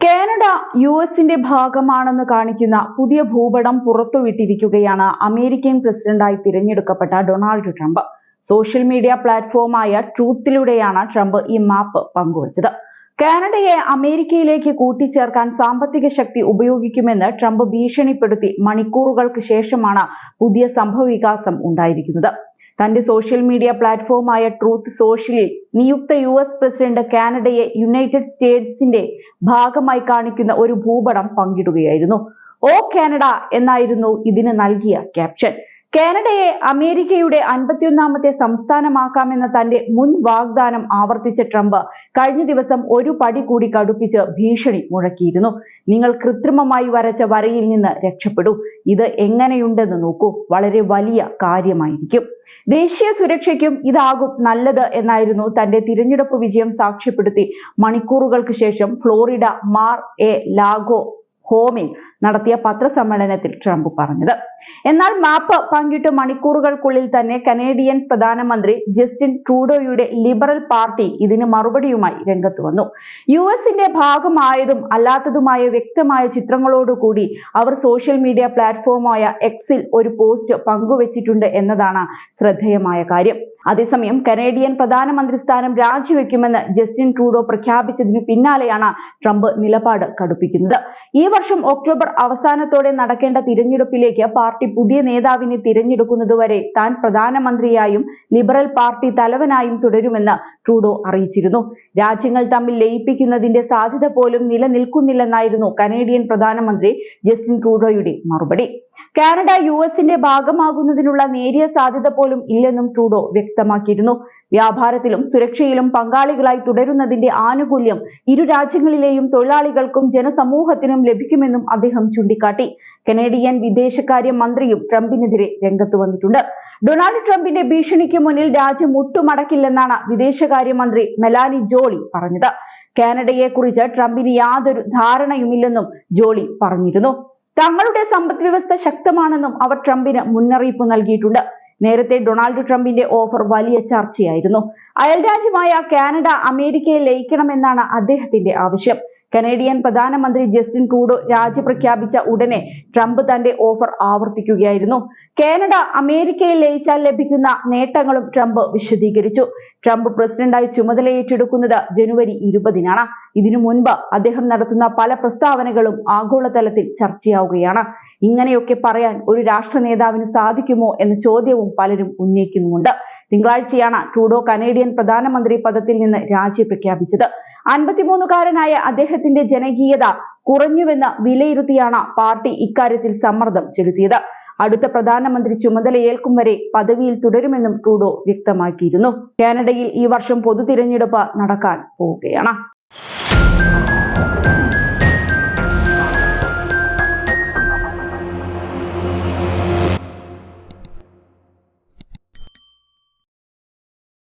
Canada യുഎസിന്റെ ഭാഗമാണെന്ന് കാണിക്കുന്ന പുതിയ ഭൂപടം പുറത്തുവിട്ടിരിക്കുകയാണ് അമേരിക്കൻ പ്രസിഡന്റായി തിരഞ്ഞെടുക്കപ്പെട്ട ഡൊണാൾഡ് ട്രംപ്. സോഷ്യൽ മീഡിയ പ്ലാറ്റ്ഫോമായ ട്രൂത്തിലൂടെയാണ് ട്രംപ് ഈ മാപ്പ് പങ്കുവച്ചത്. കാനഡയെ അമേരിക്കയിലേക്ക് കൂട്ടിച്ചേർക്കാൻ സാമ്പത്തിക ശക്തി ഉപയോഗിക്കുമെന്ന് ട്രംപ് ഭീഷണിപ്പെടുത്തി മണിക്കൂറുകൾക്ക് ശേഷമാണ് പുതിയ സംഭവവികാസം ഉണ്ടായിരിക്കുന്നത്. തന്റെ സോഷ്യൽ മീഡിയ പ്ലാറ്റ്ഫോമായ ട്രൂത്ത് സോഷ്യലിൽ നിയുക്ത യുഎസ് പ്രസിഡന്റ് കാനഡയെ യുണൈറ്റഡ് സ്റ്റേറ്റ്സിന്റെ ഭാഗമായി കാണിക്കുന്ന ഒരു ഭൂപടം പങ്കിടുകയായിരുന്നു. ഓ കാനഡ എന്നായിരുന്നു ഇതിന് നൽകിയ ക്യാപ്ഷൻ. കാനഡയെ അമേരിക്കയുടെ 51ാമത്തെ സംസ്ഥാനമാക്കാമെന്ന തന്റെ മുൻ വാഗ്ദാനം ആവർത്തിച്ച ട്രംപ് കഴിഞ്ഞ ദിവസം ഒരു പടി കൂടി കടുപ്പിച്ച് ഭീഷണി മുഴക്കിയിരുന്നു. നിങ്ങൾ കൃത്രിമമായി വരച്ച വരയിൽ നിന്ന് രക്ഷപ്പെടൂ. ഇത് എങ്ങനെയുണ്ടെന്ന് നോക്കൂ. വളരെ വലിയ കാര്യമായിരിക്കും. ദേശീയ സുരക്ഷയ്ക്കും ഇതാകും നല്ലത് എന്നായിരുന്നു തന്റെ തിരഞ്ഞെടുപ്പ് വിജയം സാക്ഷ്യപ്പെടുത്തി മണിക്കൂറുകൾക്ക് ശേഷം ഫ്ലോറിഡ മാർ എ ലാഗോ ഹോമിൽ നടത്തിയ പത്രസമ്മേളനത്തിൽ ട്രംപ് പറഞ്ഞത്. എന്നാൽ മാപ്പ് പങ്കിട്ട് മണിക്കൂറുകൾക്കുള്ളിൽ തന്നെ കനേഡിയൻ പ്രധാനമന്ത്രി ജസ്റ്റിൻ ട്രൂഡോയുടെ ലിബറൽ പാർട്ടി ഇതിന് മറുപടിയുമായി രംഗത്ത് വന്നു. യുഎസിന്റെ ഭാഗമായതും അല്ലാത്തതുമായ വ്യക്തമായ ചിത്രങ്ങളോടുകൂടി അവർ സോഷ്യൽ മീഡിയ പ്ലാറ്റ്ഫോമായ എക്സിൽ ഒരു പോസ്റ്റ് പങ്കുവച്ചിട്ടുണ്ട് എന്നതാണ് ശ്രദ്ധേയമായ കാര്യം. അതേസമയം കനേഡിയൻ പ്രധാനമന്ത്രി സ്ഥാനം രാജിവെക്കുമെന്ന് ജസ്റ്റിൻ ട്രൂഡോ പ്രഖ്യാപിച്ചതിനു പിന്നാലെയാണ് ട്രംപ് നിലപാട് കടുപ്പിക്കുന്നത്. ഈ വർഷം ഒക്ടോബർ അവസാനത്തോടെ നടക്കേണ്ട തിരഞ്ഞെടുപ്പിലേക്ക് പാർട്ടി പുതിയ നേതാവിനെ തിരഞ്ഞെടുക്കുന്നതുവരെ താൻ പ്രധാനമന്ത്രിയായും ലിബറൽ പാർട്ടി തലവനായും തുടരുമെന്ന് ട്രൂഡോ അറിയിച്ചിരുന്നു. രാജ്യങ്ങൾ തമ്മിൽ ലയിപ്പിക്കുന്നതിന്റെ സാധ്യത പോലും നിലനിൽക്കുന്നില്ലെന്നായിരുന്നു കനേഡിയൻ പ്രധാനമന്ത്രി ജസ്റ്റിൻ ട്രൂഡോയുടെ മറുപടി. കാനഡ യുഎസിന്റെ ഭാഗമാകുന്നതിനുള്ള നേരിയ സാധ്യത പോലും ഇല്ലെന്നും ട്രൂഡോ വ്യക്തമാക്കിയിരുന്നു. വ്യാപാരത്തിലും സുരക്ഷയിലും പങ്കാളികളായി തുടരുന്നതിന്റെ ആനുകൂല്യം ഇരു രാജ്യങ്ങളിലെയും തൊഴിലാളികൾക്കും ജനസമൂഹത്തിനും ലഭിക്കുമെന്നും അദ്ദേഹം ചൂണ്ടിക്കാട്ടി. കനേഡിയൻ വിദേശകാര്യ മന്ത്രിയും ട്രംപിനെതിരെ രംഗത്ത് വന്നിട്ടുണ്ട്. ഡൊണാൾഡ് ട്രംപിന്റെ ഭീഷണിക്ക് മുന്നിൽ രാജ്യം മുട്ടുമടക്കില്ലെന്നാണ് വിദേശകാര്യമന്ത്രി മെലാനി ജോളി പറഞ്ഞത്. കാനഡയെക്കുറിച്ച് ട്രംപിന് യാതൊരു ധാരണയുമില്ലെന്നും ജോളി പറഞ്ഞിരുന്നു. തങ്ങളുടെ സമ്പദ് വ്യവസ്ഥ ശക്തമാണെന്നും അവർ ട്രംപിന് മുന്നറിയിപ്പ് നൽകിയിട്ടുണ്ട്. നേരത്തെ ഡൊണാൾഡ് ട്രംപിന്റെ ഓഫർ വലിയ ചർച്ചയായിരുന്നു. അയൽരാജ്യമായ കാനഡ അമേരിക്കയെ ലയിക്കണമെന്നാണ് അദ്ദേഹത്തിന്റെ ആവശ്യം. കനേഡിയൻ പ്രധാനമന്ത്രി ജസ്റ്റിൻ ട്രൂഡോ രാജി പ്രഖ്യാപിച്ച ഉടനെ ട്രംപ് തന്റെ ഓഫർ ആവർത്തിക്കുകയായിരുന്നു. കാനഡ അമേരിക്കയിൽ ലയിച്ചാൽ ലഭിക്കുന്ന നേട്ടങ്ങളും ട്രംപ് വിശദീകരിച്ചു. ട്രംപ് പ്രസിഡന്റായി ചുമതലയേറ്റെടുക്കുന്നത് ജനുവരി 20-നാണ്. ഇതിനു മുൻപ് അദ്ദേഹം നടത്തുന്ന പല പ്രസ്താവനകളും ആഗോളതലത്തിൽ ചർച്ചയാവുകയാണ്. ഇങ്ങനെയൊക്കെ പറയാൻ ഒരു രാഷ്ട്ര നേതാവിന് സാധിക്കുമോ എന്ന ചോദ്യവും പലരും ഉന്നയിക്കുന്നുമുണ്ട്. തിങ്കളാഴ്ചയാണ് ട്രൂഡോ കനേഡിയൻ പ്രധാനമന്ത്രി പദത്തിൽ നിന്ന് രാജി പ്രഖ്യാപിച്ചത്. 53കാരനായ അദ്ദേഹത്തിന്റെ ജനകീയത കുറഞ്ഞുവെന്ന് വിലയിരുത്തിയാണ് പാർട്ടി ഇക്കാര്യത്തിൽ സമ്മർദ്ദം ചെലുത്തിയത്. അടുത്ത പ്രധാനമന്ത്രി ചുമതലയേൽക്കും വരെ പദവിയിൽ തുടരുമെന്നും ട്രൂഡോ വ്യക്തമാക്കിയിരുന്നു. കാനഡയിൽ ഈ വർഷം പൊതു തിരഞ്ഞെടുപ്പ് നടക്കാൻ പോവുകയാണ്.